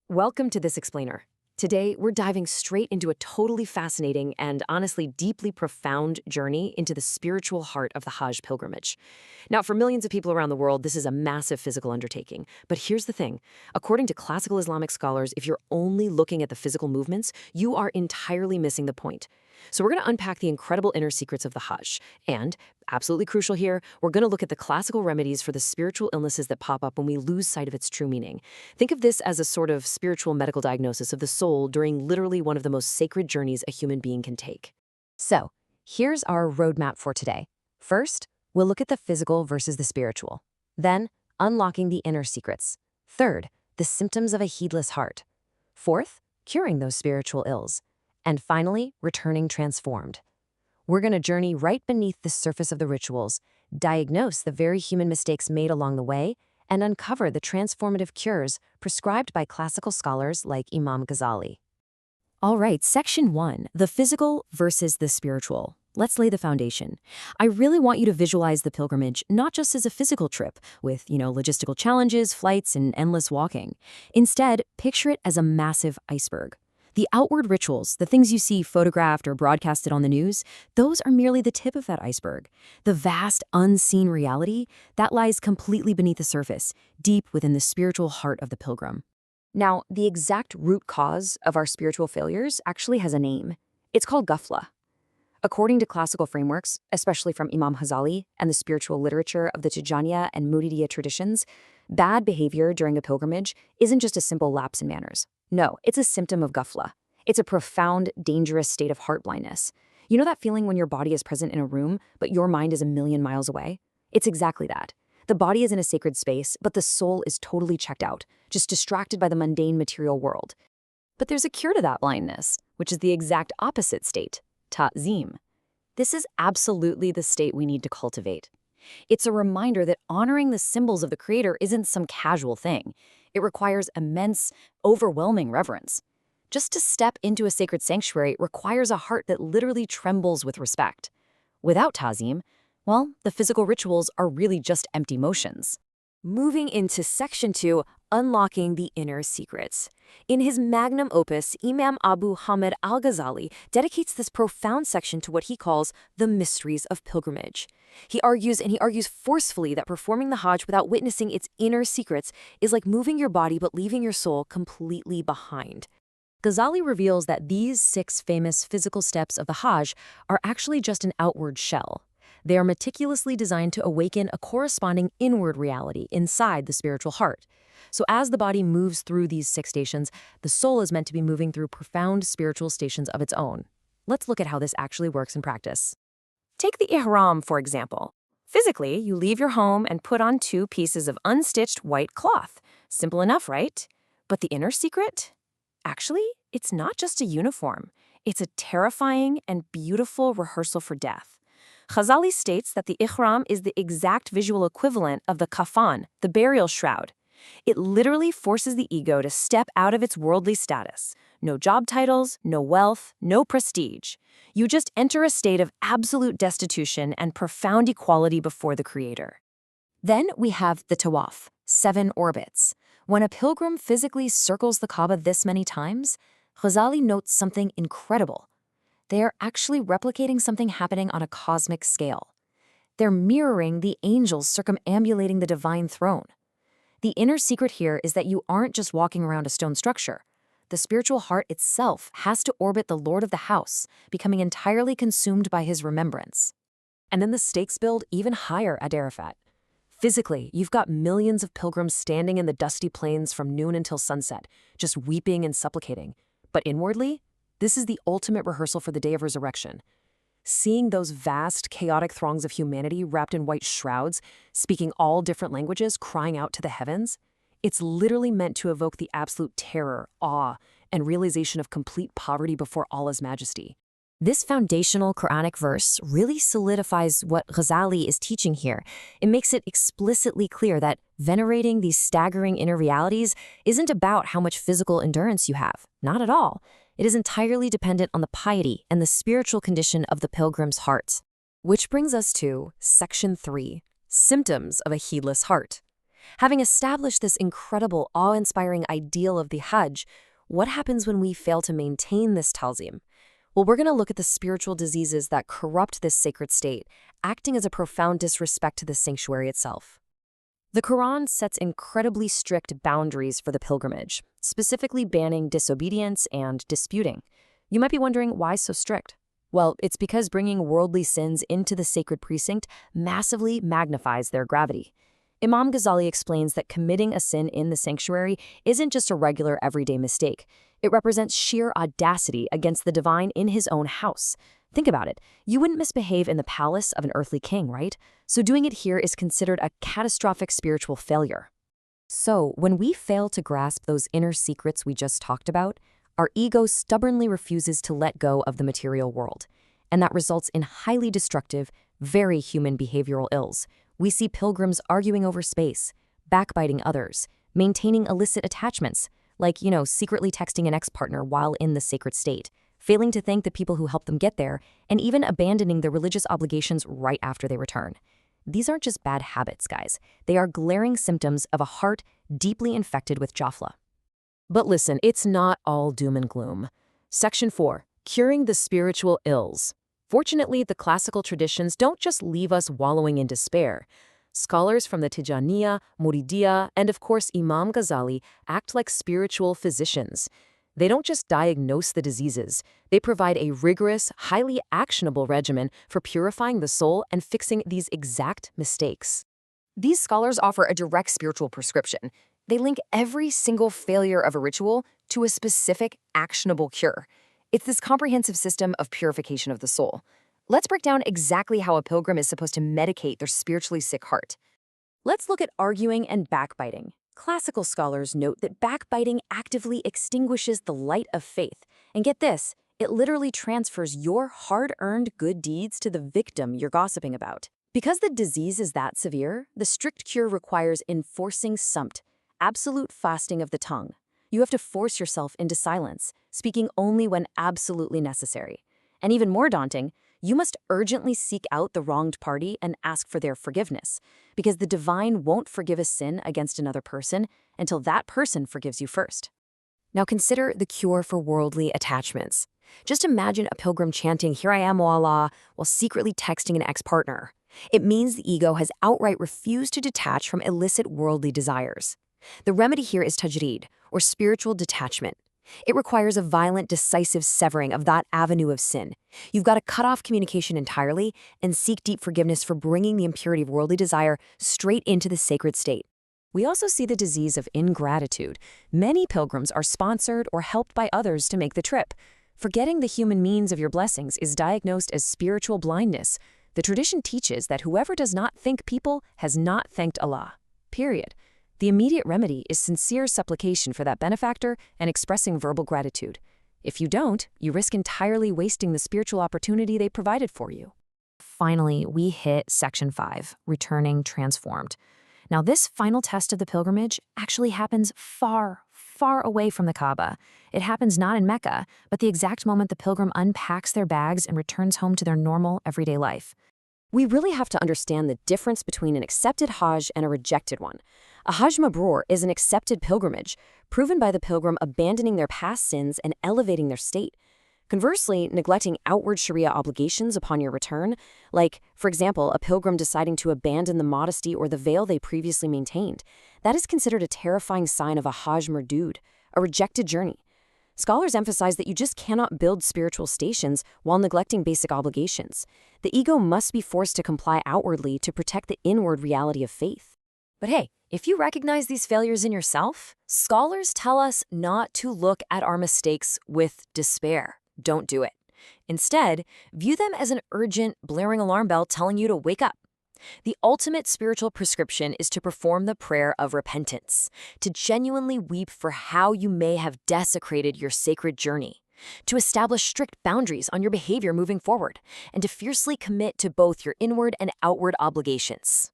Welcome to This Explainer. Today, we're diving straight into a totally fascinating and honestly deeply profound journey into the spiritual heart of the Hajj pilgrimage. Now, for millions of people around the world, this is a massive physical undertaking. But here's the thing. According to classical Islamic scholars, if you're only looking at the physical movements, you are entirely missing the point. So we're going to unpack the incredible inner secrets of the Hajj. And, absolutely crucial here, we're going to look at the classical remedies for the spiritual illnesses that pop up when we lose sight of its true meaning. Think of this as a sort of spiritual medical diagnosis of the soul during literally one of the most sacred journeys a human being can take. So, here's our roadmap for today. First, we'll look at the physical versus the spiritual. Then, unlocking the inner secrets. Third, the symptoms of a heedless heart. Fourth, curing those spiritual ills. And finally, returning transformed. We're going to journey right beneath the surface of the rituals, diagnose the very human mistakes made along the way, and uncover the transformative cures prescribed by classical scholars like Imam Ghazali. All right, Section 1, the physical versus the spiritual. Let's lay the foundation. I really want you to visualize the pilgrimage not just as a physical trip with, logistical challenges, flights, and endless walking. Instead, picture it as a massive iceberg. The outward rituals, the things you see photographed or broadcasted on the news, those are merely the tip of that iceberg. The vast, unseen reality, that lies completely beneath the surface, deep within the spiritual heart of the pilgrim. Now, the exact root cause of our spiritual failures actually has a name. It's called ghafla. According to classical frameworks, especially from Imam Ghazali and the spiritual literature of the Tijaniya and Muridiya traditions, bad behavior during a pilgrimage isn't just a simple lapse in manners. No, it's a symptom of ghafla. It's a profound, dangerous state of heart blindness. You know that feeling when your body is present in a room, but your mind is a million miles away? It's exactly that. The body is in a sacred space, but the soul is totally checked out, just distracted by the mundane material world. But there's a cure to that blindness, which is the exact opposite state, ta'zim. This is absolutely the state we need to cultivate. It's a reminder that honoring the symbols of the Creator isn't some casual thing. It requires immense, overwhelming reverence. Just to step into a sacred sanctuary requires a heart that literally trembles with respect. Without ta'zim, well, the physical rituals are really just empty motions. Moving into Section 2, Unlocking the Inner Secrets. In his magnum opus, Imam Abu Hamid al-Ghazali dedicates this profound section to what he calls the mysteries of pilgrimage. He argues forcefully that performing the Hajj without witnessing its inner secrets is like moving your body but leaving your soul completely behind. Ghazali reveals that these 6 famous physical steps of the Hajj are actually just an outward shell. They are meticulously designed to awaken a corresponding inward reality inside the spiritual heart. So as the body moves through these 6 stations, the soul is meant to be moving through profound spiritual stations of its own. Let's look at how this actually works in practice. Take the ihram, for example. Physically, you leave your home and put on 2 pieces of unstitched white cloth. Simple enough, right? But the inner secret? Actually, it's not just a uniform. It's a terrifying and beautiful rehearsal for death. Ghazali states that the ihram is the exact visual equivalent of the kafan, the burial shroud. It literally forces the ego to step out of its worldly status. No job titles, no wealth, no prestige. You just enter a state of absolute destitution and profound equality before the Creator. Then we have the tawaf, 7 orbits. When a pilgrim physically circles the Kaaba this many times, Ghazali notes something incredible. They are actually replicating something happening on a cosmic scale. They're mirroring the angels circumambulating the divine throne. The inner secret here is that you aren't just walking around a stone structure. The spiritual heart itself has to orbit the Lord of the house, becoming entirely consumed by his remembrance. And then the stakes build even higher at Arafat. Physically, you've got millions of pilgrims standing in the dusty plains from noon until sunset, just weeping and supplicating. But inwardly, this is the ultimate rehearsal for the day of resurrection. Seeing those vast, chaotic throngs of humanity wrapped in white shrouds, speaking all different languages, crying out to the heavens, it's literally meant to evoke the absolute terror, awe, and realization of complete poverty before Allah's majesty. This foundational Quranic verse really solidifies what Ghazali is teaching here. It makes it explicitly clear that venerating these staggering inner realities isn't about how much physical endurance you have. Not at all. It is entirely dependent on the piety and the spiritual condition of the pilgrim's heart. Which brings us to Section 3, Symptoms of a Heedless Heart. Having established this incredible, awe-inspiring ideal of the Hajj, what happens when we fail to maintain this talzim? Well, we're going to look at the spiritual diseases that corrupt this sacred state, acting as a profound disrespect to the sanctuary itself. The Quran sets incredibly strict boundaries for the pilgrimage, specifically banning disobedience and disputing. You might be wondering, why so strict? Well, it's because bringing worldly sins into the sacred precinct massively magnifies their gravity. Imam Ghazali explains that committing a sin in the sanctuary isn't just a regular everyday mistake. It represents sheer audacity against the divine in his own house. Think about it. You wouldn't misbehave in the palace of an earthly king, right? So doing it here is considered a catastrophic spiritual failure. So when we fail to grasp those inner secrets we just talked about, our ego stubbornly refuses to let go of the material world. And that results in highly destructive, very human behavioral ills. We see pilgrims arguing over space, backbiting others, maintaining illicit attachments, like, secretly texting an ex-partner while in the sacred state, failing to thank the people who helped them get there, and even abandoning their religious obligations right after they return. These aren't just bad habits, guys. They are glaring symptoms of a heart deeply infected with Jafla. But listen, it's not all doom and gloom. Section 4. Curing the spiritual ills. Fortunately, the classical traditions don't just leave us wallowing in despair. Scholars from the Tijaniya, Muridiyya, and of course Imam Ghazali act like spiritual physicians. They don't just diagnose the diseases, they provide a rigorous, highly actionable regimen for purifying the soul and fixing these exact mistakes. These scholars offer a direct spiritual prescription. They link every single failure of a ritual to a specific, actionable cure. It's this comprehensive system of purification of the soul. Let's break down exactly how a pilgrim is supposed to medicate their spiritually sick heart. Let's look at arguing and backbiting. Classical scholars note that backbiting actively extinguishes the light of faith. And get this, it literally transfers your hard-earned good deeds to the victim you're gossiping about. Because the disease is that severe, the strict cure requires enforcing samt, absolute fasting of the tongue. You have to force yourself into silence, speaking only when absolutely necessary. And even more daunting, you must urgently seek out the wronged party and ask for their forgiveness, because the divine won't forgive a sin against another person until that person forgives you first. Now consider the cure for worldly attachments. Just imagine a pilgrim chanting, "Here I am, O Allah," while secretly texting an ex-partner. It means the ego has outright refused to detach from illicit worldly desires. The remedy here is tajreed, or spiritual detachment. It requires a violent, decisive severing of that avenue of sin. You've got to cut off communication entirely and seek deep forgiveness for bringing the impurity of worldly desire straight into the sacred state. We also see the disease of ingratitude. Many pilgrims are sponsored or helped by others to make the trip. Forgetting the human means of your blessings is diagnosed as spiritual blindness. The tradition teaches that whoever does not thank people has not thanked Allah. Period. The immediate remedy is sincere supplication for that benefactor and expressing verbal gratitude. If you don't, you risk entirely wasting the spiritual opportunity they provided for you. Finally, we hit Section 5, returning transformed. Now, this final test of the pilgrimage actually happens far, far away from the Kaaba. It happens not in Mecca, but the exact moment the pilgrim unpacks their bags and returns home to their normal, everyday life. We really have to understand the difference between an accepted Hajj and a rejected one. A Hajj Mabrur is an accepted pilgrimage, proven by the pilgrim abandoning their past sins and elevating their state. Conversely, neglecting outward Sharia obligations upon your return, like, for example, a pilgrim deciding to abandon the modesty or the veil they previously maintained, that is considered a terrifying sign of a Hajj Mardud, a rejected journey. Scholars emphasize that you just cannot build spiritual stations while neglecting basic obligations. The ego must be forced to comply outwardly to protect the inward reality of faith. But hey, if you recognize these failures in yourself, scholars tell us not to look at our mistakes with despair. Don't do it. Instead, view them as an urgent, blaring alarm bell telling you to wake up. The ultimate spiritual prescription is to perform the prayer of repentance, to genuinely weep for how you may have desecrated your sacred journey, to establish strict boundaries on your behavior moving forward, and to fiercely commit to both your inward and outward obligations.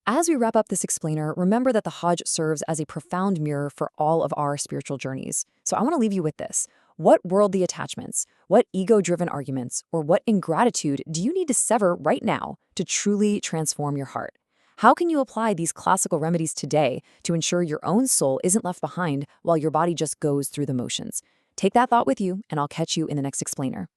As we wrap up this explainer, remember that the Hajj serves as a profound mirror for all of our spiritual journeys. So I want to leave you with this. What worldly attachments, what ego-driven arguments, or what ingratitude do you need to sever right now to truly transform your heart? How can you apply these classical remedies today to ensure your own soul isn't left behind while your body just goes through the motions? Take that thought with you, and I'll catch you in the next explainer.